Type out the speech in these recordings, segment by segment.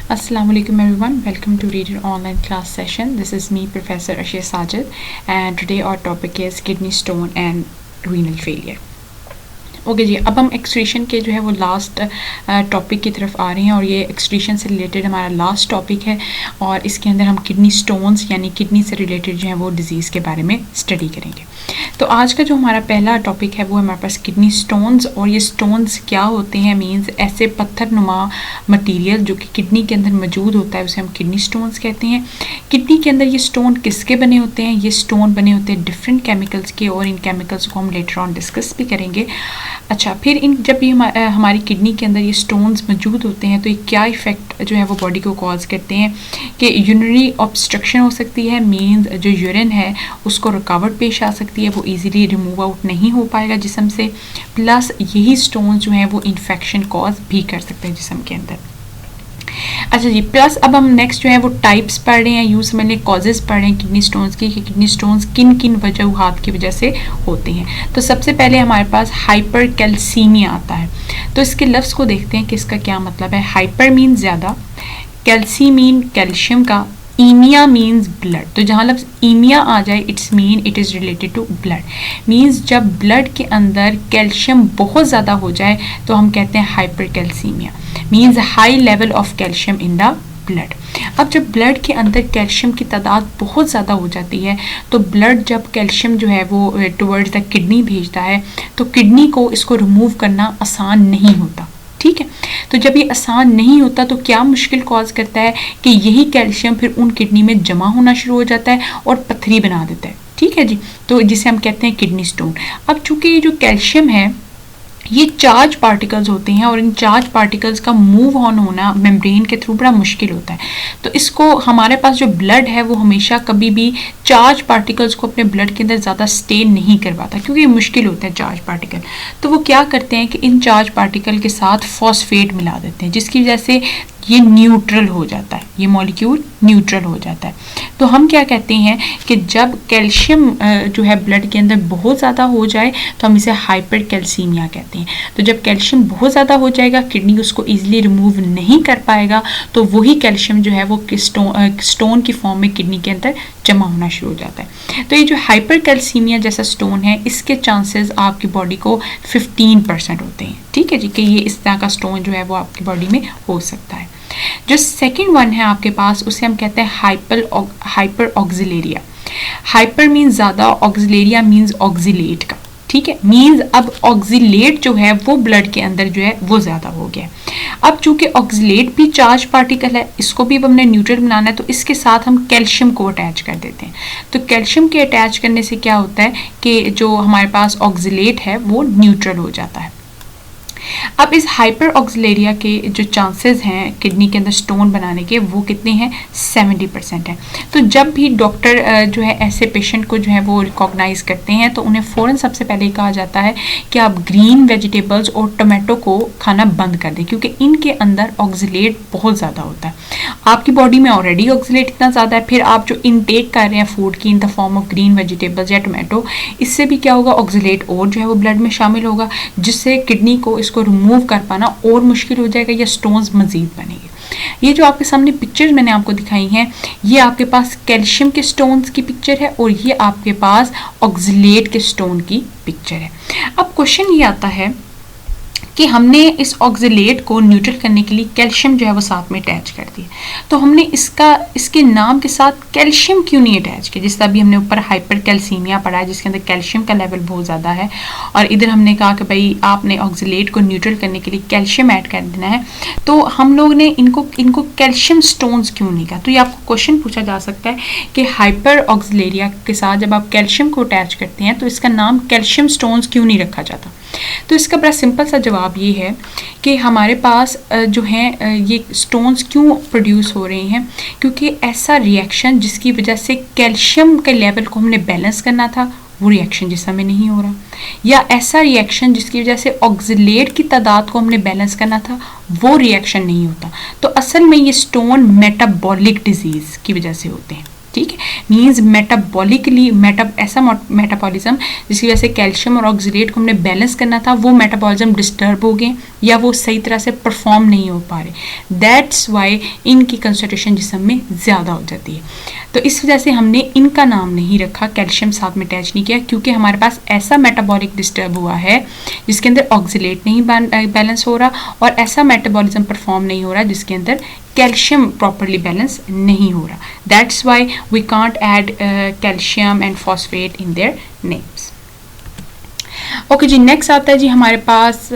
Assalamu alaikum everyone. Welcome to Reader online class session. This is me, Professor Ashia Sajid, and today our topic is kidney stone and renal failure. Okay जी, अब हम excretion के जो है वो last topic की तरफ आ रहे हैं और ये एक्सक्रीशन से रिलेटेड हमारा लास्ट टॉपिक है और इसके अंदर हम किडनी स्टोन्स यानी किडनी से रिलेटेड जो है वो डिजीज़ के बारे में स्टडी करेंगे। तो आज का जो हमारा पहला टॉपिक है वो हमारे पास किडनी स्टोन्स, और ये स्टोन्स क्या होते हैं मींस ऐसे पत्थर नुमा मटीरियल जो कि किडनी के अंदर मौजूद होता है उसे हम किडनी स्टोन्स कहते हैं। किडनी के अंदर ये स्टोन किसके बने होते हैं? ये स्टोन बने होते हैं डिफरेंट केमिकल्स के, और इन केमिकल्स को हम लेटर ऑन डिस्कस भी करेंगे। अच्छा, फिर जब ये हमारी किडनी के अंदर ये स्टोन्स मौजूद होते हैं तो ये क्या इफ़ेक्ट जो है वो बॉडी को कॉज करते हैं कि यूरिनरी ऑब्स्ट्रक्शन हो सकती है, मींस जो यूरिन है उसको रुकावट पेश आ सकती है, वो इजीली रिमूव आउट नहीं हो पाएगा जिस्म से, प्लस यही स्टोन्स जो हैं वो इन्फेक्शन कॉज भी कर सकते हैं जिस्म के अंदर। अच्छा जी, प्लस अब हम नेक्स्ट जो है वो टाइप्स पढ़ रहे हैं, यूँ समझ लें कॉजेज़ पढ़ रहे हैं किडनी स्टोन्स की, कि किडनी स्टोन्स किन किन वजूहात की वजह से होते हैं। तो सबसे पहले हमारे पास हाइपर कैल्सीमिया आता है। तो इसके लफ्ज़ को देखते हैं कि इसका क्या मतलब है। हाइपर मीन ज़्यादा, कैल्सी मीन कैल्शियम का, ईमिया मीन्स ब्लड। तो जहाँ लफ्ज़ ईमिया आ जाए it's mean it is related to blood, means जब ब्लड के अंदर कैल्शियम बहुत ज़्यादा हो जाए तो हम कहते हैं hyper calcaemia, means high level of calcium in the blood. अब जब ब्लड के अंदर कैल्शियम की तादाद बहुत ज़्यादा हो जाती है तो ब्लड जब कैल्शियम जो है वो टुवर्ड्स द किडनी भेजता है तो किडनी को इसको रिमूव करना आसान नहीं होता। ठीक है, तो जब ये आसान नहीं होता तो क्या मुश्किल कॉज करता है कि यही कैल्शियम फिर उन किडनी में जमा होना शुरू हो जाता है और पत्थरी बना देता है। ठीक है जी, तो जिसे हम कहते हैं किडनी स्टोन। अब चूंकि ये जो कैल्शियम है ये चार्ज पार्टिकल्स होते हैं और इन चार्ज पार्टिकल्स का मूव ऑन होना मेम्ब्रेन के थ्रू बड़ा मुश्किल होता है, तो इसको हमारे पास जो ब्लड है वो हमेशा कभी भी चार्ज पार्टिकल्स को अपने ब्लड के अंदर ज़्यादा स्टे नहीं करवाता क्योंकि ये मुश्किल होता है चार्ज पार्टिकल। तो वो क्या करते हैं कि इन चार्ज पार्टिकल के साथ फॉस्फेट मिला देते हैं जिसकी वजह से ये न्यूट्रल हो जाता है, ये मॉलिक्यूल न्यूट्रल हो जाता है। तो हम क्या कहते हैं कि जब कैल्शियम जो है ब्लड के अंदर बहुत ज़्यादा हो जाए तो हम इसे हाइपर कैल्सीमिया कहते हैं। तो जब कैल्शियम बहुत ज़्यादा हो जाएगा, किडनी उसको ईजिली रिमूव नहीं कर पाएगा, तो वही कैल्शियम जो है वो स्टोन की फॉर्म में किडनी के अंदर जमा होना शुरू हो जाता है। तो ये जो हाइपर कैल्सीमिया जैसा स्टोन है इसके चांसेस आपकी बॉडी को 15% होते हैं। ठीक है जी, कि ये इस तरह का स्टोन जो है वो आपकी बॉडी में हो सकता है। जो सेकंड वन है आपके पास उसे हम कहते हैं हाइपर ऑक्सिलेरिया। हाइपर मीन्स ज़्यादा, ऑक्सिलेरिया मीन्स ऑक्सिलेट का। ठीक है, मीन्स अब ऑक्सिलेट जो है वो ब्लड के अंदर जो है वो ज़्यादा हो गया। अब चूंकि ऑक्सिलेट भी चार्ज पार्टिकल है, इसको भी अब हमने न्यूट्रल बनाना है तो इसके साथ हम कैल्शियम को अटैच कर देते हैं। तो कैल्शियम के अटैच करने से क्या होता है कि जो हमारे पास ऑक्सिलेट है वो न्यूट्रल हो जाता है। अब इस हाइपर ऑक्सिलेरिया के जो चांसेस हैं किडनी के अंदर स्टोन बनाने के वो कितने हैं? 70% है। तो जब भी डॉक्टर जो है ऐसे पेशेंट को जो है वो रिकॉग्नाइज करते हैं तो उन्हें फ़ौरन सबसे पहले कहा जाता है कि आप ग्रीन वेजिटेबल्स और टमाटो को खाना बंद कर दें क्योंकि इनके अंदर ऑक्सिलेट बहुत ज़्यादा होता है। आपकी बॉडी में ऑलरेडी ऑक्सिलेट इतना ज़्यादा है, फिर आप जो इनटेक कर रहे हैं फूड की इन the form of green vegetables या टमाटो, इससे भी क्या होगा, ऑक्सिलेट और जो है वो ब्लड में शामिल होगा जिससे किडनी को इसको रिमूव कर पाना और मुश्किल हो जाएगा या स्टोन्स मजीद बनेंगे। ये जो आपके सामने पिक्चर्स मैंने आपको दिखाई हैं ये आपके पास कैल्शियम के स्टोन्स की पिक्चर है और ये आपके पास ऑक्सिलेट के स्टोन की पिक्चर है। अब क्वेश्चन ये आता है कि हमने इस ऑक्सिलेट को न्यूट्रल करने के लिए कैल्शियम जो है वो साथ में अटैच कर दिया, तो हमने इसके नाम के साथ कैल्शियम क्यों नहीं अटैच किया? जिस तरह अभी हमने ऊपर हाइपर कैल्सीमिया पढ़ा है जिसके अंदर कैल्शियम का लेवल बहुत ज़्यादा है, और इधर हमने कहा कि भाई आपने ऑक्सिलेट को न्यूट्रल करने के लिए कैल्शियम ऐड कर देना है, तो हम लोग ने इनको कैल्शियम स्टोन्स क्यों नहीं कहा? तो ये आपको क्वेश्चन पूछा जा सकता है कि हाइपर ऑक्सिलेरिया के साथ जब आप कैल्शियम को अटैच करते हैं तो इसका नाम कैल्शियम स्टोन्स क्यों नहीं रखा जाता? तो इसका बड़ा सिंपल सा जवाब ये है कि हमारे पास जो है ये स्टोन्स क्यों प्रोड्यूस हो रहे हैं, क्योंकि ऐसा रिएक्शन जिसकी वजह से कैल्शियम के लेवल को हमने बैलेंस करना था वो रिएक्शन जिस समय नहीं हो रहा, या ऐसा रिएक्शन जिसकी वजह से ऑक्सिलेट की तादाद को हमने बैलेंस करना था वो रिएक्शन नहीं होता। तो असल में ये स्टोन मेटाबॉलिक डिजीज़ की वजह से होते हैं। ठीक है, मीन्स मेटाबॉलिकली ऐसा मेटाबॉलिज्म जिसकी वजह से कैल्शियम और ऑक्सीलेट को हमने बैलेंस करना था, वो मेटाबॉलिज्म डिस्टर्ब हो गए या वो सही तरह से परफॉर्म नहीं हो पा रहे। दैट्स वाई इनकी कंसंट्रेशन जिस्म में ज़्यादा हो जाती है। तो इस वजह से हमने इनका नाम नहीं रखा, कैल्शियम साथ में अटैच नहीं किया, क्योंकि हमारे पास ऐसा मेटाबॉलिक डिस्टर्ब हुआ है जिसके अंदर ऑक्सीलेट नहीं बैलेंस हो रहा और ऐसा मेटाबॉलिज्म परफॉर्म नहीं हो रहा जिसके अंदर कैल्शियम प्रॉपरली बैलेंस नहीं हो रहा। That's why we can't add calcium and phosphate in their names. Okay जी, नेक्स्ट आता है जी हमारे पास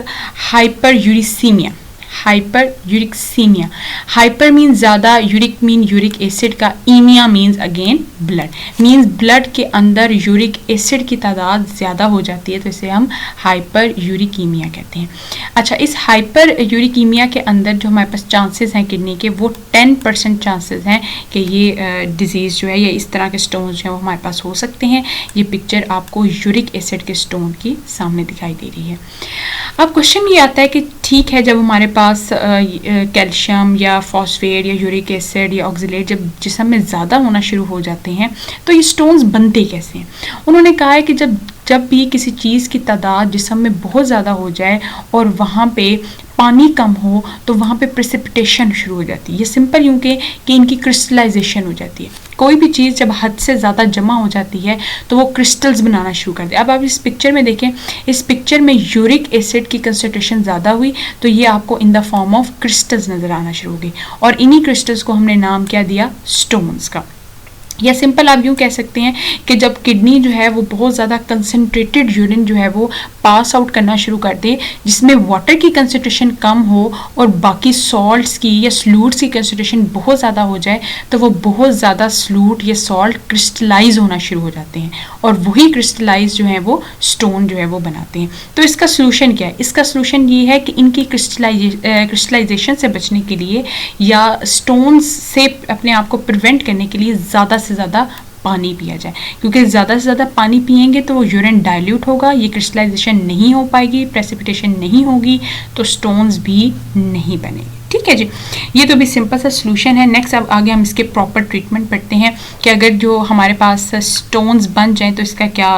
hyperuricemia. Hyperuricemia, hyper mean ज़्यादा, यूरिक मीन यूरिक एसिड का, emia means again blood, means blood के अंदर यूरिक एसिड की तादाद ज़्यादा हो जाती है, तो इसे हम हाइपर यूरिकीमिया कहते हैं। अच्छा, इस हाइपर यूरिकीमिया के अंदर जो हमारे पास चांसेस हैं किडनी के, वो 10% चांसेस हैं कि ये डिजीज़ जो है या इस तरह के स्टोन जो हैं वो हमारे पास हो सकते हैं। ये पिक्चर आपको यूरिक एसिड के स्टोन की सामने दिखाई दे रही है। अब क्वेश्चन ये आता है कि ठीक है, जब हमारे पास कैल्शियम या फॉस्फेट या यूरिक एसिड या ऑक्सीलेट जब जिस्म में ज़्यादा होना शुरू हो जाते हैं तो ये स्टोन्स बनते कैसे हैं। उन्होंने कहा है कि जब भी किसी चीज़ की तादाद जिस्म में बहुत ज़्यादा हो जाए और वहाँ पे पानी कम हो तो वहाँ पे प्रेसिपिटेशन शुरू हो जाती है। ये सिंपल यूँ कि इनकी क्रिस्टलाइजेशन हो जाती है। कोई भी चीज़ जब हद से ज़्यादा जमा हो जाती है तो वो क्रिस्टल्स बनाना शुरू कर दे। अब आप इस पिक्चर में देखें, इस पिक्चर में यूरिक एसिड की कंसंट्रेशन ज़्यादा हुई तो ये आपको इन द फॉर्म ऑफ क्रिस्टल्स नज़र आना शुरू हो गई और इन्हीं क्रिस्टल्स को हमने नाम क्या दिया, स्टोन्स का। या सिंपल आप यूँ कह सकते हैं कि जब किडनी जो है वो बहुत ज़्यादा कंसनट्रेटेड यूरिन जो है वो पास आउट करना शुरू कर दे जिसमें वाटर की कंसंट्रेशन कम हो और बाकी सॉल्ट्स की या स्लूट्स की कंसंट्रेशन बहुत ज़्यादा हो जाए तो वो बहुत ज़्यादा स्लूट या सॉल्ट क्रिस्टलाइज होना शुरू हो जाते हैं और वही क्रिस्टलाइज जो है वो स्टोन जो है वो बनाते हैं। तो इसका सोल्यूशन क्या है? इसका सोल्यूशन ये है कि इनकी क्रिस्टलाइजेशन से बचने के लिए या स्टोन्स से अपने आप को प्रिवेंट करने के लिए ज़्यादा से ज़्यादा पानी पिया जाए, क्योंकि ज़्यादा से ज़्यादा पानी पिएंगे तो वो यूरिन डाइल्यूट होगा, ये क्रिस्टलाइजेशन नहीं हो पाएगी, प्रेसिपिटेशन नहीं होगी तो स्टोन्स भी नहीं बनेंगे। ठीक है जी, ये तो भी सिंपल सा सोल्यूशन है। नेक्स्ट अब आगे हम इसके प्रॉपर ट्रीटमेंट पढ़ते हैं कि अगर जो हमारे पास स्टोन्स बन जाएं तो इसका क्या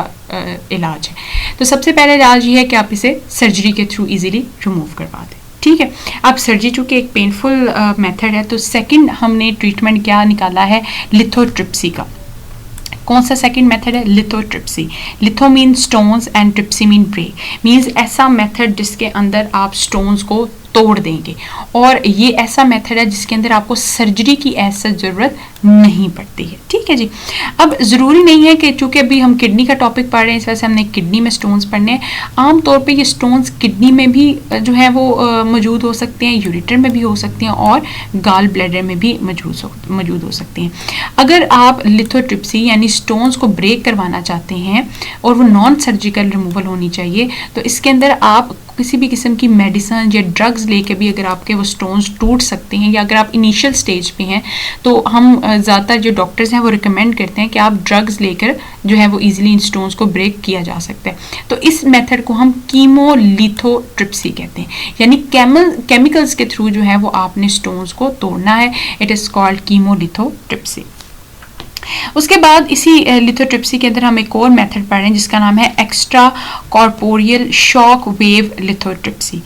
इलाज है। तो सबसे पहले इलाज ये है कि आप इसे सर्जरी के थ्रू इजीली रिमूव करवा दें। ठीक है, अब सर्जरी चूँकि एक पेनफुल मेथड है तो सेकंड हमने ट्रीटमेंट क्या निकाला है, लिथोट्रिप्सी का। कौन सा सेकंड मेथड है? Lithotripsy. Litho mean stones and tripsy mean break, means ऐसा मेथड जिसके अंदर आप स्टोन्स को तोड़ देंगे और ये ऐसा मेथड है जिसके अंदर आपको सर्जरी की ऐसा ज़रूरत नहीं पड़ती है। ठीक है जी, अब ज़रूरी नहीं है कि चूँकि अभी हम किडनी का टॉपिक पढ़ रहे हैं इस वजह से हमने किडनी में स्टोन्स पढ़ने हैं। आम तौर पे ये स्टोन्स किडनी में भी जो है वो मौजूद हो सकते हैं, यूरेटर में भी हो सकती हैं और गाल ब्लैडर में भी मौजूद हो सकती हैं। अगर आप लिथोट्रिप्सी यानी स्टोन्स को ब्रेक करवाना चाहते हैं और वो नॉन सर्जिकल रिमूवल होनी चाहिए तो इसके अंदर आप किसी भी किस्म की मेडिसिन या ड्रग्स लेके भी अगर आपके वो स्टोन्स टूट सकते हैं या अगर आप इनिशियल स्टेज पे हैं तो हम ज़्यादातर जो डॉक्टर्स हैं वो रिकमेंड करते हैं कि आप ड्रग्स लेकर जो है वो इजीली इन स्टोन्स को ब्रेक किया जा सकता है। तो इस मेथड को हम कीमोलिथोट्रिप्सी कहते हैं, यानी केमिकल्स के थ्रू जो है वो आपने स्टोन्स को तोड़ना है। It is called chemolithotripsy. उसके बाद इसी लिथोट्रिप्सी के अंदर हम एक और मेथड पढ़ रहे हैं जिसका नाम है extra corporeal shock wave lithotripsy.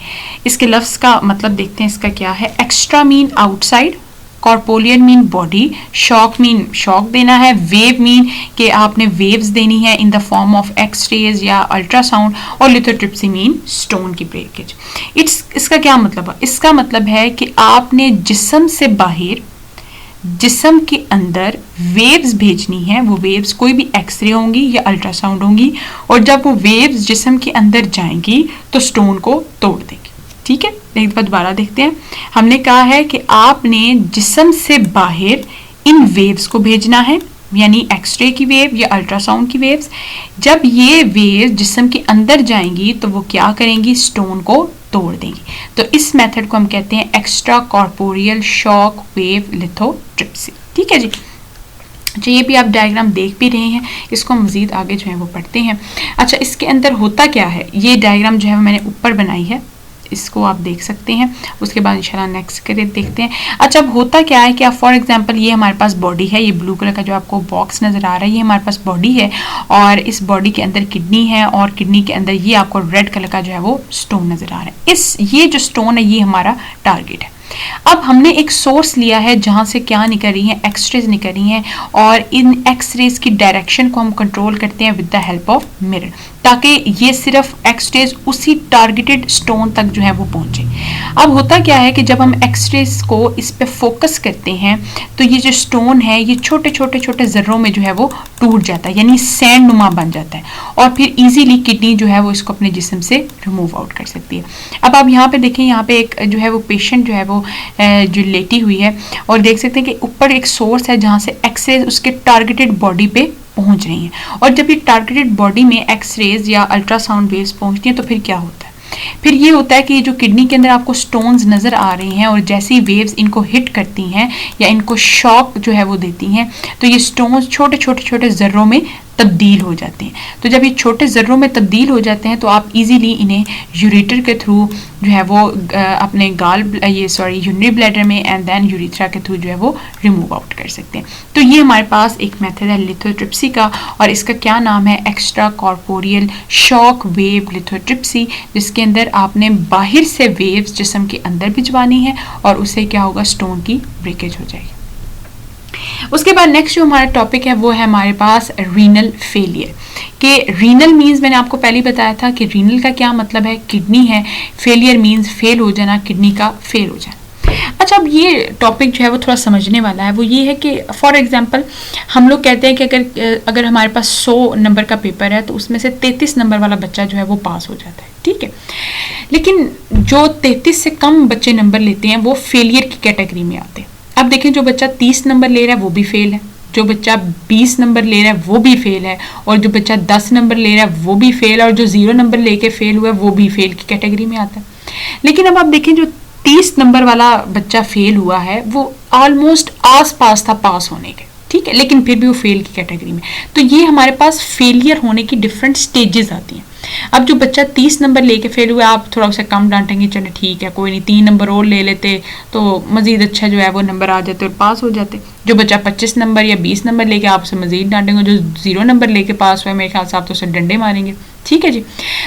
इसके लफ्ज़ का मतलब देखते हैं इसका क्या है। Extra mean outside, corporeal mean body, shock mean shock देना है, वेव मीन कि आपने वेव्स देनी है in the form of x rays या अल्ट्रासाउंड, और लिथोट्रिप्सी मीन स्टोन की ब्रेकेज। इसका क्या मतलब है? इसका मतलब है कि आपने जिस्म से बाहर जिस्म के अंदर वेव्स भेजनी है। वो वेव्स कोई भी एक्सरे होंगी या अल्ट्रासाउंड होंगी और जब वो वेव्स जिस्म के अंदर जाएंगी तो स्टोन को तोड़ देंगी। ठीक है, एक बार दोबारा देखते हैं। हमने कहा है कि आपने जिस्म से बाहर इन वेव्स को भेजना है, यानी एक्सरे की वेव या अल्ट्रासाउंड की वेव्स। जब ये वेव जिस्म के अंदर जाएंगी तो वो क्या करेंगी? स्टोन को तोड़ देंगी। तो इस मेथड को हम कहते हैं extra corporeal shock wave lithotripsy. ठीक है जी, तो ये भी आप डायग्राम देख भी रहे हैं, इसको मज़ीद आगे जो है वो पढ़ते हैं। अच्छा, इसके अंदर होता क्या है? ये डायग्राम जो है मैंने ऊपर बनाई है, इसको आप देख सकते हैं। उसके बाद इंशाल्लाह नेक्स्ट करें देखते हैं। अच्छा, अब होता क्या है कि आप फॉर एग्जांपल ये हमारे पास बॉडी है, ये ब्लू कलर का जो आपको बॉक्स नज़र आ रहा है ये हमारे पास बॉडी है, और इस बॉडी के अंदर किडनी है, और किडनी के अंदर ये आपको रेड कलर का जो है वो स्टोन नज़र आ रहा है। ये जो स्टोन है ये हमारा टारगेट है। अब हमने एक सोर्स लिया है जहां से क्या निकल रही है, एक्सरेज निकल रही हैं, और इन एक्सरेज की डायरेक्शन को हम कंट्रोल करते हैं with the help of mirror, ताकि ये सिर्फ एक्सरेज उसी टारगेटेड स्टोन तक जो है वो पहुंचे। अब होता क्या है कि जब हम एक्सरेज को इस पे फोकस करते हैं तो ये जो स्टोन है ये छोटे छोटे छोटे जर्रों में जो है वो टूट जाता है, यानी सैंड नुमा बन जाता है, और फिर इजीली किडनी जो है वो इसको अपने जिस्म से रिमूव आउट कर सकती है। अब आप यहाँ पे देखें, यहाँ पे एक जो है वो पेशेंट जो है वो जो लेटी हुई है, और देख सकते हैं कि ऊपर एक सोर्स है जहाँ से एक्सरेज उसके टारगेटेड बॉडी पे पहुंच रही हैं। और जब ये टारगेटेड बॉडी में एक्सरेज या अल्ट्रासाउंड वेव्स पहुंचती हैं तो फिर क्या होता है, फिर ये होता है कि ये जो किडनी के अंदर आपको स्टोन्स नज़र आ रहे हैं, और जैसी वेव्स इनको हिट करती हैं या इनको शॉक जो है वो देती हैं, तो ये स्टोन्स छोटे छोटे छोटे ज़र्रों में तब्दील हो जाते हैं। तो जब ये छोटे ज़र्रों में तब्दील हो जाते हैं तो आप इजीली इन्हें यूरेटर के थ्रू जो है वो अपने यूरिनरी ब्लैडर में एंड देन यूरिथ्रा के थ्रू जो है वो रिमूव आउट कर सकते हैं। तो ये हमारे पास एक मेथड है लिथोट्रिप्सी का, और इसका क्या नाम है, extra corporeal shock wave lithotripsy, जिसके अंदर आपने बाहर से वेव्स जिस्म के अंदर भिजवानी है, और उससे क्या होगा, स्टोन की ब्रेकेज हो जाएगी। उसके बाद नेक्स्ट जो हमारा टॉपिक है वो है हमारे पास रीनल फेलियर। कि रीनल मीन्स मैंने आपको पहले बताया था कि रीनल का क्या मतलब है, किडनी है, फेलियर मीन्स फेल हो जाना, किडनी का फेल हो जाना। अच्छा, अब ये टॉपिक जो है वो थोड़ा समझने वाला है। वो ये है कि फॉर एग्जांपल हम लोग कहते हैं कि अगर हमारे पास 100 नंबर का पेपर है तो उसमें से 33 नंबर वाला बच्चा जो है वो पास हो जाता है, ठीक है। लेकिन जो 33 से कम बच्चे नंबर लेते हैं वो फेलियर की कैटेगरी में आते हैं। अब देखें, जो बच्चा 30 नंबर ले रहा है वो भी फेल है, जो बच्चा 20 नंबर ले रहा है वो भी फेल है, और जो बच्चा 10 नंबर ले रहा है वो भी फेल है, और जो 0 नंबर लेके फेल हुआ है वो भी फेल की कैटेगरी में आता है। लेकिन अब आप देखें, जो 30 नंबर वाला बच्चा फेल हुआ है वो ऑलमोस्ट आस पास था पास होने के, ठीक है, लेकिन फिर भी वो फेल की कैटेगरी में। तो ये हमारे पास फेलियर होने की डिफरेंट स्टेजेस आती हैं। अब जो बच्चा 30 नंबर लेके फेल हुआ, आप थोड़ा उसे कम डांटेंगे, चले ठीक है कोई नहीं, 3 नंबर और ले लेते तो मजीद अच्छा जो है वो नंबर आ जाते और पास हो जाते। जो बच्चा 25 नंबर या 20 नंबर लेके, आप उसे मजीद डांटेंगे, जो 0 नंबर लेके पास हुआ है मेरे ख्याल से आप तो उसे डंडे मारेंगे, ठीक है जी।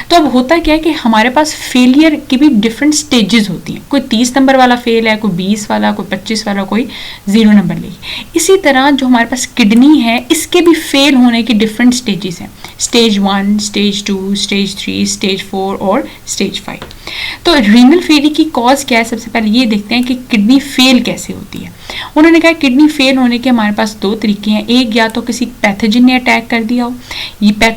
तो अब होता क्या है कि हमारे पास फेलियर की भी डिफरेंट स्टेजेस होती हैं। कोई 30 नंबर वाला फेल है, कोई 20 वाला, कोई 25 वाला, कोई 0 नंबर लेगी। इसी तरह जो हमारे पास किडनी है इसके भी फेल होने की डिफरेंट स्टेजेस हैं, स्टेज 1, स्टेज 2, स्टेज 3, स्टेज 4 और स्टेज 5। तो रीनल फेलियर की कॉज क्या है, सबसे पहले ये देखते हैं कि किडनी फेल कैसे होती है। उन्होंने कहा किडनी फेल होने के हमारे पास 2 तरीके हैं। एक, या तो किसी पैथोजन ने अटैक कर दिया हो,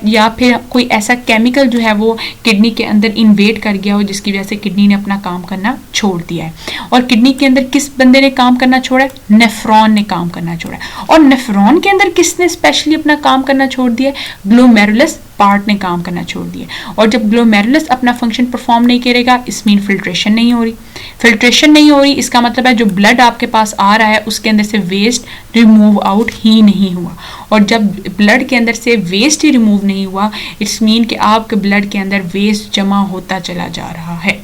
या फिर कोई ऐसा केमिकल जो है वो किडनी के अंदर इन्वेड कर गया हो जिसकी वजह से किडनी ने अपना काम करना छोड़ दिया है। और किडनी के अंदर किस बंदे ने काम करना छोड़ा है, नेफ्रॉन ने काम करना छोड़ा है। और नेफ्रॉन के अंदर किसने स्पेशली अपना काम करना छोड़ दिया है, ग्लोमेरुलस पार्ट ने काम करना छोड़ दिया। और जब ग्लोमेरुलस अपना फंक्शन परफॉर्म नहीं करेगा, इस मीन फिल्ट्रेशन नहीं हो रही। फिल्ट्रेशन नहीं हो रही इसका मतलब है जो ब्लड आपके पास आ रहा है उसके अंदर से वेस्ट रिमूव आउट ही नहीं हुआ। और जब ब्लड के अंदर से वेस्ट ही रिमूव नहीं हुआ, इट्स मीन कि आपके ब्लड के अंदर वेस्ट जमा होता चला जा रहा है,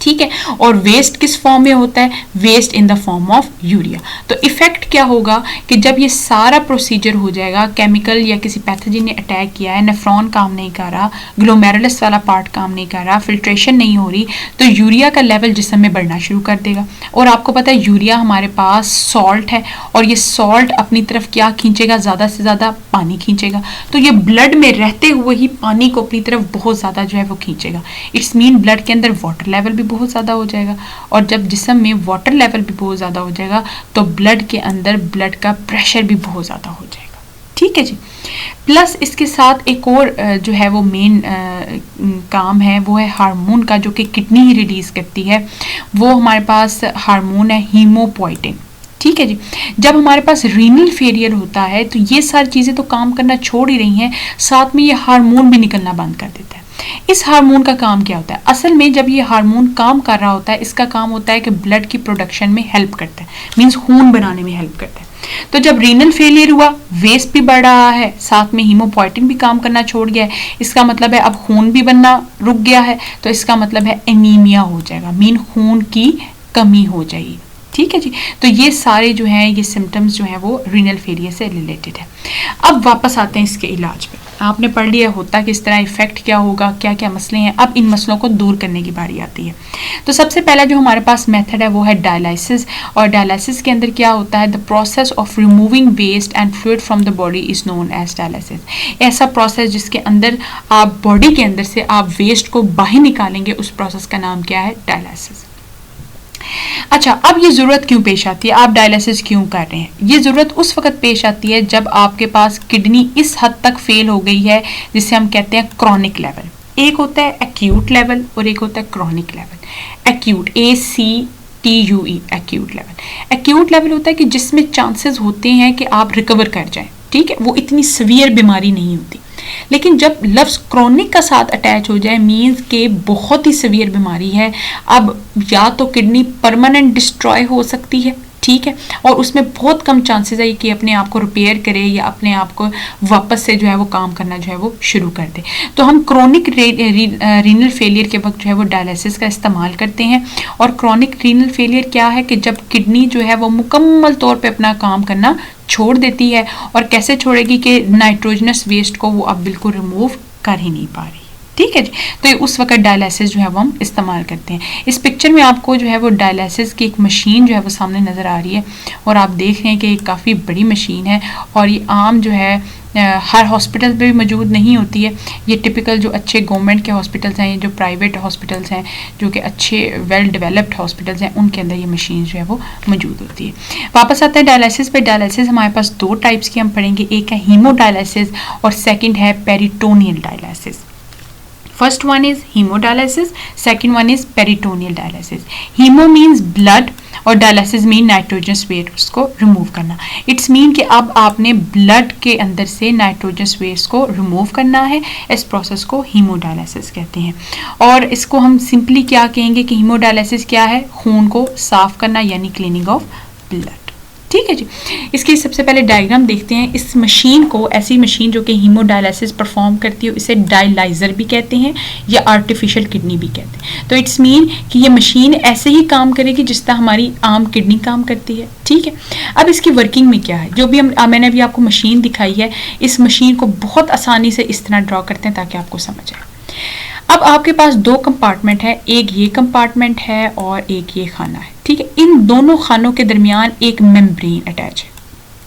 ठीक है। और वेस्ट किस फॉर्म में होता है, waste in the form of urea. तो इफेक्ट क्या होगा कि जब ये सारा प्रोसीजर हो जाएगा, केमिकल या किसी पैथोजन ने अटैक किया है, नेफ्रॉन काम नहीं कर रहा, ग्लोमेरुलस वाला पार्ट काम नहीं कर रहा, फिल्ट्रेशन नहीं हो रही, तो यूरिया का लेवल जिस्म में बढ़ना शुरू कर देगा। और आपको पता है यूरिया हमारे पास सॉल्ट है, और ये सॉल्ट अपनी तरफ क्या खींचेगा, ज़्यादा से ज़्यादा पानी खींचेगा। तो ये ब्लड में रहते हुए ही पानी को अपनी तरफ बहुत ज़्यादा जो है वो खींचेगा। इट्स मीन ब्लड के अंदर वाटर लेवल भी बहुत ज़्यादा हो जाएगा। और जब जिस्म में वाटर लेवल भी बहुत ज़्यादा हो जाएगा तो ब्लड के अंदर ब्लड का प्रेशर भी बहुत ज़्यादा हो जाएगा, ठीक है जी। प्लस इसके साथ एक और जो है वो मेन काम है वो है हार्मोन का, जो कि किडनी ही रिलीज़ करती है। वो हमारे पास हार्मोन है हीमोपोएटिन, ठीक है जी। जब हमारे पास रीनल फेलियर होता है तो ये सारी चीज़ें तो काम करना छोड़ ही रही हैं, साथ में ये हार्मोन भी निकलना बंद कर देता है। इस हार्मोन का काम क्या होता है? असल में जब ये हार्मोन काम कर रहा होता है, इसका काम होता है कि ब्लड की प्रोडक्शन में हेल्प करता है, मींस खून बनाने में हेल्प करता है। तो जब रीनल फेलियर हुआ, वेस्ट भी बढ़ रहा है, साथ में हीमोपोइटिन भी काम करना छोड़ गया है, इसका मतलब है अब खून भी बनना रुक गया है, तो इसका मतलब है एनीमिया हो जाएगा, मीन खून की कमी हो जाएगी। ठीक है जी। तो ये सारे जो हैं ये सिम्टम्स जो हैं वो रीनल फेलियर से रिलेटेड है। अब वापस आते हैं इसके इलाज पे। आपने पढ़ लिया होता कि इस तरह इफेक्ट क्या होगा, क्या क्या मसले हैं। अब इन मसलों को दूर करने की बारी आती है। तो सबसे पहला जो हमारे पास मेथड है वो है डायलिसिस। और डायलिसिस के अंदर क्या होता है? The process of removing waste and fluid from the body is known as dialysis. ऐसा प्रोसेस जिसके अंदर आप बॉडी के अंदर से आप वेस्ट को बाहर निकालेंगे, उस प्रोसेस का नाम क्या है? डायलिसिस। अच्छा, अब ये ज़रूरत क्यों पेश आती है? आप डायलिसिस क्यों कर रहे हैं? ये ज़रूरत उस वक्त पेश आती है जब आपके पास किडनी इस हद तक फेल हो गई है जिसे हम कहते हैं क्रॉनिक लेवल। एक होता है एक्यूट लेवल और एक होता है chronic level. Acute, ACTUE, acute level. Acute level होता है कि जिसमें चांसेस होते हैं कि आप रिकवर कर जाएं, ठीक है, वो इतनी सीवियर बीमारी नहीं होती। लेकिन जब लफ्ज़ क्रॉनिक का साथ अटैच हो जाए, मीन्स के बहुत ही सीवियर बीमारी है, अब या तो किडनी परमानेंट डिस्ट्रॉय हो सकती है, ठीक है, और उसमें बहुत कम चांसेस है कि अपने आप को रिपेयर करे या अपने आप को वापस से जो है वो काम करना जो है वो शुरू कर दे। तो हम क्रॉनिक रीनल फेलियर के वक्त जो है वो डायलिसिस का इस्तेमाल करते हैं। और क्रॉनिक रीनल फेलियर क्या है कि जब किडनी जो है वो मुकम्मल तौर पे अपना काम करना छोड़ देती है। और कैसे छोड़ेगी कि नाइट्रोजनस वेस्ट को वो अब बिल्कुल रिमूव कर ही नहीं पा रही। ठीक है जी। तो ये उस वक्त डायलिसिस जो है वो हम इस्तेमाल करते हैं। इस पिक्चर में आपको जो है वो डायलिसिस की एक मशीन जो है वो सामने नज़र आ रही है और आप देख रहे हैं कि ये काफ़ी बड़ी मशीन है और ये आम जो है हर हॉस्पिटल पे भी मौजूद नहीं होती है। ये टिपिकल जो अच्छे गवर्नमेंट के हॉस्पिटल्स हैं, जो प्राइवेट हॉस्पिटल्स हैं, जो कि अच्छे वेल डेवलप्ड हॉस्पिटल्स हैं, उनके अंदर ये मशीन जो है वो मौजूद होती है। वापस आते हैं डायलिसिस पे। डायलिसिस हमारे पास दो टाइप्स की हम पढ़ेंगे, एक है हीमोडायलिसिस और सेकेंड है peritoneal dialysis. First one is hemodialysis, second one is peritoneal dialysis. Hemo means blood और डायलिसिस मीन नाइट्रोजनस वेस्ट को रिमूव करना। इट्स मीन कि अब आपने ब्लड के अंदर से नाइट्रोजनस वेस्ट को रिमूव करना है। इस प्रोसेस को हीमोडायलिसिस कहते हैं। और इसको हम सिंपली क्या कहेंगे कि हीमोडायलिसिस क्या है? खून को साफ करना, यानी क्लीनिंग ऑफ ब्लड। ठीक है जी। इसकी सबसे पहले डायग्राम देखते हैं। इस मशीन को, ऐसी मशीन जो कि हीमोडायलिसिस परफॉर्म करती है, इसे डायलाइजर भी कहते हैं या आर्टिफिशियल किडनी भी कहते हैं। तो इट्स मीन कि ये मशीन ऐसे ही काम करेगी जिस तरह हमारी आम किडनी काम करती है। ठीक है। अब इसकी वर्किंग में क्या है, जो भी मैंने अभी आपको मशीन दिखाई है, इस मशीन को बहुत आसानी से इस तरह ड्रॉ करते हैं ताकि आपको समझ आए। अब आपके पास दो कंपार्टमेंट है, एक ये कंपार्टमेंट है और एक ये खाना है। ठीक है। इन दोनों खानों के दरमियान एक मेम्ब्रेन अटैच है।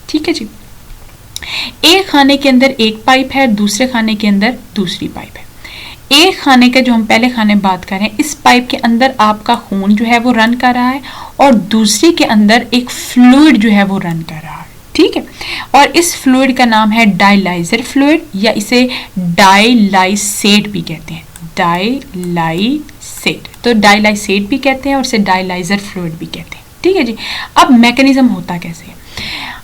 ठीक है जी। एक खाने के अंदर एक पाइप है, दूसरे खाने के अंदर दूसरी पाइप है। एक खाने के, जो हम पहले खाने बात कर रहे हैं, इस पाइप के अंदर आपका खून जो है वो रन कर रहा है और दूसरी के अंदर एक फ्लूइड जो है वो रन कर रहा है। ठीक है। और इस फ्लूइड का नाम है डायलाइजर फ्लूइड, या इसे डायलाइसेट भी कहते हैं। डायलाइसेट, तो डायलाइसेट भी कहते हैं और इसे डायलाइजर फ्लूइड भी कहते हैं। ठीक है जी। अब मैकेनिज्म होता कैसे है?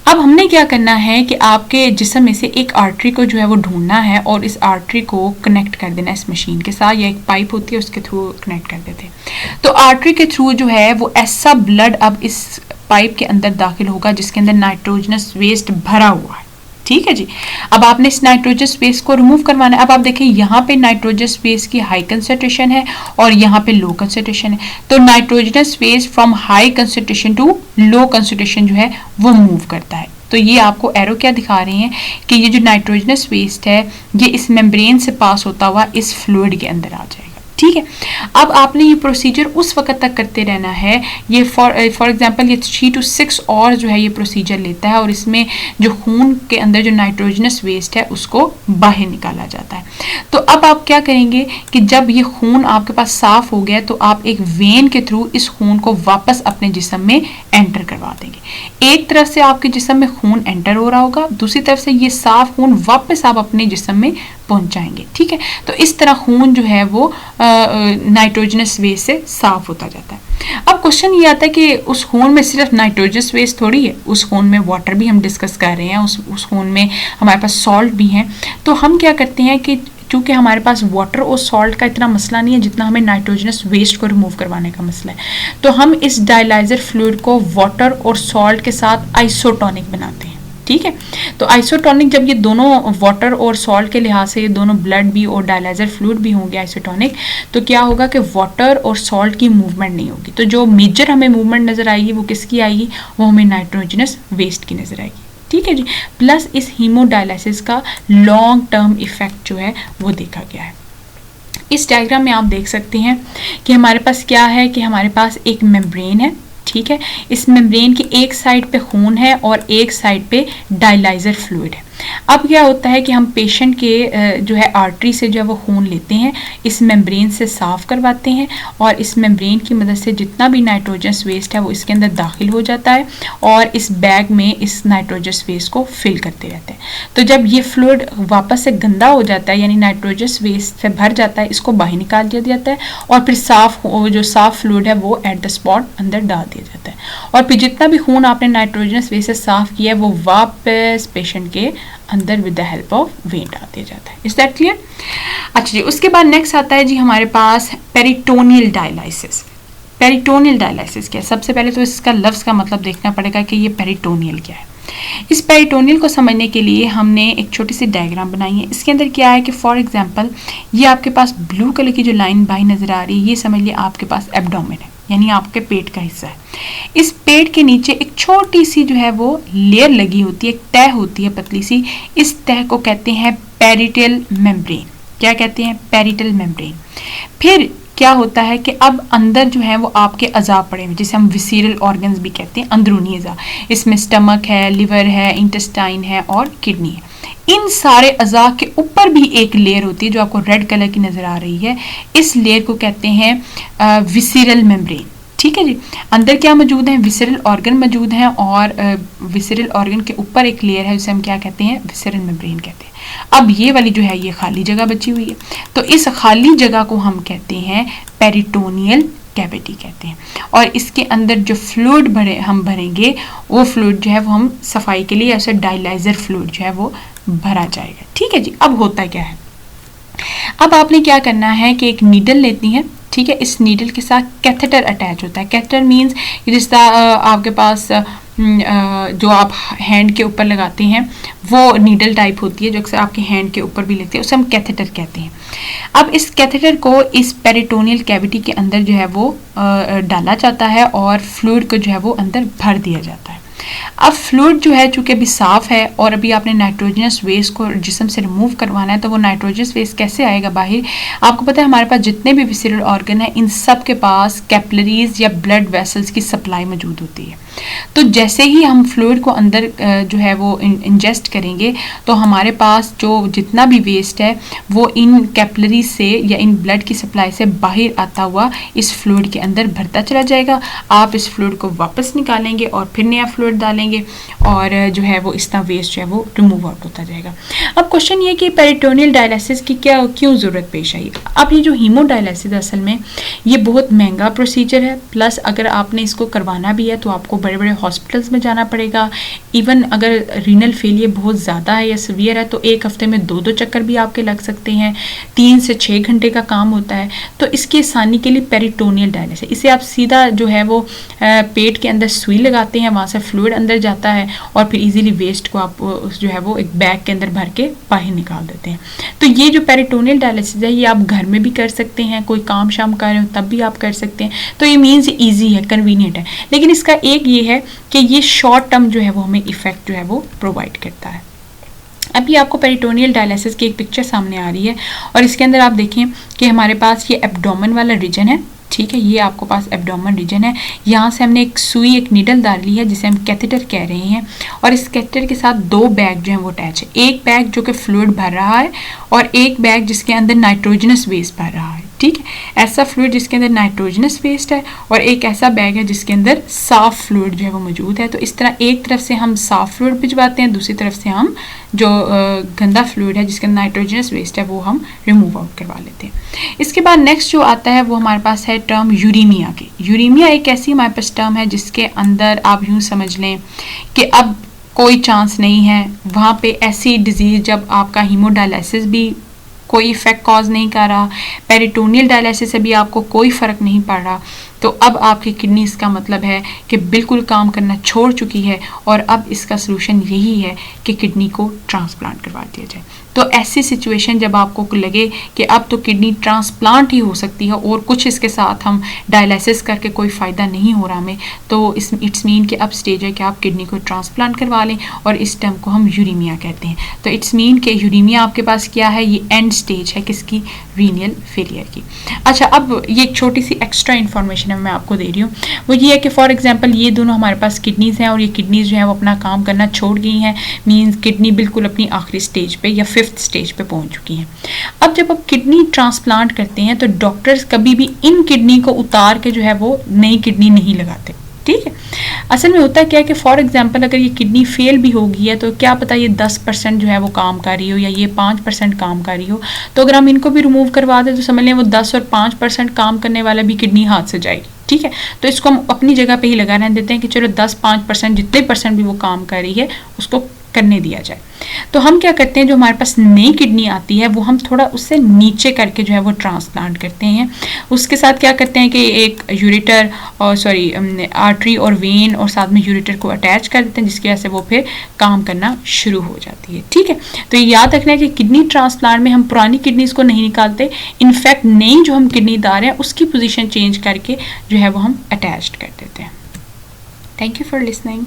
अब हमने क्या करना है कि आपके जिस्म में से एक आर्टरी को जो है वो ढूंढना है और इस आर्टरी को कनेक्ट कर देना इस मशीन के साथ, या एक पाइप होती है उसके थ्रू कनेक्ट कर देते हैं। तो आर्टरी के थ्रू जो है वो ऐसा ब्लड अब इस पाइप के अंदर दाखिल होगा जिसके अंदर नाइट्रोजनस वेस्ट भरा हुआ है। ठीक है जी। अब आपने इस नाइट्रोजनस वेस्ट को रिमूव करवाना है। अब आप देखिए यहाँ पे नाइट्रोजनस वेस्ट की हाई कंसंट्रेशन है और यहाँ पे लो कंसंट्रेशन है। तो nitrogenous waste from high concentration to low concentration जो है वो मूव करता है। तो ये आपको एरो क्या दिखा रहे हैं कि ये जो नाइट्रोजनस वेस्ट है ये इस मेम्ब्रेन से पास होता हुआ इस फ्लूइड के अंदर आ जाएगा। ठीक है। अब आपने ये प्रोसीजर उस वक्त तक करते रहना है। ये फॉर एग्जांपल ये 3 to 6 और जो है ये प्रोसीजर लेता है और इसमें जो खून के अंदर जो नाइट्रोजनस वेस्ट है उसको बाहर निकाला जाता है। तो अब आप क्या करेंगे कि जब ये खून आपके पास साफ हो गया तो आप एक वेन के थ्रू इस खून को वापस अपने जिस्म में एंटर करवा देंगे। एक तरफ से आपके जिस्म में खून एंटर हो रहा होगा, दूसरी तरफ से ये साफ खून वापस आप अपने जिस्म में पहुंचाएंगे। ठीक है। तो इस तरह खून जो है वो नाइट्रोजनस वेस्ट से साफ होता जाता है। अब क्वेश्चन ये आता है कि उस खून में सिर्फ नाइट्रोजनस वेस्ट थोड़ी है, उस खून में वाटर भी हम डिस्कस कर रहे हैं, उस खून में हमारे पास सॉल्ट भी हैं। तो हम क्या करते हैं कि क्योंकि हमारे पास वाटर और सॉल्ट का इतना मसला नहीं है जितना हमें नाइट्रोजनस वेस्ट को रिमूव करवाने का मसला है। तो हम इस डायलाइजर फ्लूइड को वाटर और सॉल्ट के साथ आइसोटोनिक बनाते हैं, ठीक है। तो आइसोटोनिक जब ये दोनों वाटर और सॉल्ट के लिहाज से ये दोनों ब्लड भी और डायलाइजर फ्लूइड भी होंगे आइसोटोनिक, तो क्या होगा कि वाटर और सॉल्ट की मूवमेंट नहीं होगी। तो जो मेजर हमें मूवमेंट नजर आएगी वो किसकी आएगी, वो हमें नाइट्रोजनस वेस्ट की नजर आएगी, ठीक है जी। प्लस इस हीमोडायलिसिस का लॉन्ग टर्म इफेक्ट जो है वो देखा गया है। इस डायग्राम में आप देख सकते हैं कि हमारे पास क्या है कि हमारे पास एक मेम्ब्रेन है, ठीक है। इस मेम्ब्रेन की एक साइड पे खून है और एक साइड पे डायलाइजर फ्लूइड है। अब क्या होता है कि हम पेशेंट के जो है आर्टरी से जो है वो खून लेते हैं, इस मेम्ब्रेन से साफ करवाते हैं और इस मेम्ब्रेन की मदद से जितना भी नाइट्रोजनस वेस्ट है वो इसके अंदर दाखिल हो जाता है और इस बैग में इस नाइट्रोजनस वेस्ट को फिल करते रहते हैं। तो जब ये फ्लूइड वापस से गंदा हो जाता है यानी नाइट्रोजनस वेस्ट से भर जाता है, इसको बाहर निकाल दिया जाता है और फिर जो साफ फ्लूइड है वो एट द स्पॉट अंदर डाल दिया जाता है और फिर जितना भी खून आपने नाइट्रोजनस वेस्ट से साफ किया है वो वापस पेशेंट के अंदर with the help of when डाल दिया जाता है। Is that clear? अच्छा जी, उसके बाद नेक्स्ट आता है जी हमारे पास पेरिटोनियल डायलाइसिस। पेरिटोनियल डायलाइसिस क्या है? सबसे पहले तो इसका लफ्ज़ का मतलब देखना पड़ेगा कि ये पेरिटोनियल क्या है। इस पेरिटोनियल को समझने के लिए हमने एक छोटी सी डायग्राम बनाई है। इसके अंदर क्या है कि फॉर एग्जांपल ये आपके पास ब्लू कलर की जो लाइन बाई नज़र आ रही है, ये समझ लिया आपके पास एब्डोमेन है यानी आपके पेट का हिस्सा है। इस पेट के नीचे एक छोटी सी जो है वो लेयर लगी होती है, एक तह होती है पतली सी। इस तह को कहते हैं पेरिटल मेम्ब्रेन। क्या कहते हैं? Parietal membrane. फिर क्या होता है कि अब अंदर जो है वो आपके अज़ा पड़े हुए, जिसे हम विसीरल ऑर्गन्स भी कहते हैं, अंदरूनी अज़ा। इसमें स्टमक है, लिवर है, इंटेस्टाइन है और किडनी है। इन सारे अज़ा के ऊपर भी एक लेयर होती है जो आपको रेड कलर की नज़र आ रही है। इस लेयर को कहते हैं विसीरल मेम्ब्रेन, ठीक है जी। अंदर क्या मौजूद है? विसरल ऑर्गन मौजूद हैं और विसरल ऑर्गन के ऊपर एक लेयर है जिसे हम क्या कहते हैं? विसरल मेम्ब्रेन कहते हैं। अब ये वाली जो है ये खाली जगह बची हुई है, तो इस खाली जगह को हम कहते हैं पेरिटोनियल कैविटी कहते हैं। और इसके अंदर जो फ्लूइड हम भरेंगे वो फ्लूइड जो है वो हम सफाई के लिए ऐसे डायलाइजर फ्लूइड जो है वो भरा जाएगा, ठीक है जी। अब होता क्या है, अब आपने क्या करना है कि एक नीडल लेती है, ठीक है। इस नीडल के साथ कैथेटर अटैच होता है। कैथेटर मीन्स जिस तरह आपके पास जो आप हैंड के ऊपर लगाते हैं वो नीडल टाइप होती है जो अक्सर आपके हैंड के ऊपर भी लेते हैं, उसे हम कैथेटर कहते हैं। अब इस कैथेटर को इस पेरिटोनियल कैविटी के अंदर जो है वो डाला जाता है और फ्लूइड को जो है वो अंदर भर दिया जाता है। अब फ्लूइड जो है चूंकि अभी साफ है और अभी आपने नाइट्रोजनस वेस्ट को जिस्म से रिमूव करवाना है, तो वो नाइट्रोजनस वेस्ट कैसे आएगा बाहर? आपको पता है हमारे पास जितने भी विसरल ऑर्गन है इन सब के पास कैपिलरीज या ब्लड वेसल्स की सप्लाई मौजूद होती है। तो जैसे ही हम फ्लूइड को अंदर जो है वो इंजेस्ट करेंगे तो हमारे पास जो जितना भी वेस्ट है वो इन कैपिलरीज से या इन ब्लड की सप्लाई से बाहर आता हुआ इस फ्लूइड के अंदर भरता चला जाएगा। आप इस फ्लूइड को वापस निकालेंगे और फिर नया फ्लूइड डालेंगे और जो है वो इतना वेस्ट जो है वो रिमूव आउट होता जाएगा। अब क्वेश्चन ये कि पेरिटोनियल डायलिसिस की क्यों ज़रूरत पेश आई? अब ये जो हीमोडायलिसिस असल में ये बहुत महंगा प्रोसीजर है, प्लस अगर आपने इसको करवाना भी है तो आपको बड़े बड़े हॉस्पिटल्स में जाना पड़ेगा। इवन अगर रीनल फेलियर बहुत ज़्यादा है या सीवियर है तो एक हफ्ते में 2-2 चक्कर भी आपके लग सकते हैं। 3 से 6 घंटे का काम होता है। तो इसकी आसानी के लिए पेरिटोनियल डायलिसिस, इसे आप सीधा जो है वो पेट के अंदर सुई लगाते हैं, वहाँ से फ्लूइड अंदर जाता है और फिर इजीली वेस्ट को आप जो है वो एक बैग के अंदर भर के बाहर निकाल देते हैं। तो ये जो पेरिटोनियल डायलिसिस है ये आप घर में भी कर सकते हैं, कोई काम शाम कर रहे हो तब भी आप कर सकते हैं। तो ये मीन्स ईजी है, कन्वीनियंट है। लेकिन इसका एक ये है कि ये शॉर्ट टर्म जो है वो हमें इफेक्ट जो है वो प्रोवाइड करता है। अभी आपको पेरिटोनियल डायलिसिस की एक पिक्चर सामने आ रही है और इसके अंदर आप देखें कि हमारे पास ये एब्डोमेन वाला रीजन है, ठीक है। ये आपको पास एब्डोमेन रीजन है। यहाँ से हमने एक सुई, एक नीडल डाली है जिसे हम कैथेटर कह रहे हैं और इस कैथेटर के साथ 2 बैग जो है वो अटैच है। एक बैग जो कि फ्लूइड भर रहा है और एक बैग जिसके अंदर नाइट्रोजनस वेस्ट भर रहा है, ठीक है। ऐसा फ्लूइड जिसके अंदर नाइट्रोजनस वेस्ट है और एक ऐसा बैग है जिसके अंदर साफ फ्लूइड जो है वो मौजूद है। तो इस तरह एक तरफ से हम साफ फ्लूइड भिजवाते हैं, दूसरी तरफ से हम जो गंदा फ्लूइड है जिसके अंदर नाइट्रोजनस वेस्ट है वो हम रिमूव आउट करवा लेते हैं। इसके बाद नेक्स्ट जो आता है वो हमारे पास है टर्म यूरीमिया की। यूरीमिया एक ऐसी हमारे पास टर्म है जिसके अंदर आप यूँ समझ लें कि अब कोई चांस नहीं है, वहाँ पे ऐसी डिजीज़ जब आपका हीमोडायलिसिस भी कोई इफेक्ट कॉज नहीं कर रहा, पेरिटोनियल डायलिसिस से भी आपको कोई फ़र्क नहीं पड़ रहा, तो अब आपकी किडनी इसका मतलब है कि बिल्कुल काम करना छोड़ चुकी है और अब इसका सलूशन यही है कि किडनी को ट्रांसप्लांट करवा दिया जाए। तो ऐसी सिचुएशन जब आपको लगे कि अब तो किडनी ट्रांसप्लांट ही हो सकती है और कुछ इसके साथ हम डायलिसिस करके कोई फ़ायदा नहीं हो रहा हमें, तो इट्स मीन कि अब स्टेज है कि आप किडनी को ट्रांसप्लांट करवा लें, और इस टर्म को हम यूरीमिया कहते हैं। तो इट्स मीन कि यूरीमिया आपके पास क्या है, ये एंड स्टेज है किसकी, रीनियल फेलियर की। अच्छा, अब ये एक छोटी सी एक्स्ट्रा इन्फॉर्मेशन मैं आपको दे रही हूँ, वो ये है कि फॉर एग्जांपल ये दोनों हमारे पास किडनीज हैं और ये किडनीज जो है वो अपना काम करना छोड़ गई हैं, मींस किडनी बिल्कुल अपनी आखिरी स्टेज पे या 5th स्टेज पे पहुंच चुकी हैं। अब जब आप किडनी ट्रांसप्लांट करते हैं तो डॉक्टर्स कभी भी इन किडनी को उतार के जो है वो नई किडनी नहीं लगाते, ठीक है। असल में होता क्या है कि फॉर एग्जांपल अगर ये किडनी फेल भी हो गई है तो क्या पता ये 10% जो है वो काम कर रही हो या ये 5% काम कर रही हो, तो अगर हम इनको भी रिमूव करवा दें तो समझ लें वो 10 और 5% काम करने वाला भी किडनी हाथ से जाएगी, ठीक है। तो इसको हम अपनी जगह पे ही लगा रहने देते हैं कि चलो 10-5% जितने परसेंट भी वो काम कर रही है उसको करने दिया जाए। तो हम क्या करते हैं, जो हमारे पास नई किडनी आती है वो हम थोड़ा उससे नीचे करके जो है वो ट्रांसप्लांट करते हैं। उसके साथ क्या करते हैं कि एक यूरेटर और आर्टरी और वेन और साथ में यूरेटर को अटैच कर देते हैं, जिसकी वजह से वो फिर काम करना शुरू हो जाती है, ठीक है। तो ये याद रखना है कि किडनी ट्रांसप्लांट में हम पुरानी किडनीज को नहीं निकालते, इनफैक्ट नई जो हम किडनी दार हैं उसकी पोजीशन चेंज करके जो है वो हम अटैच कर देते हैं। Thank you for listening.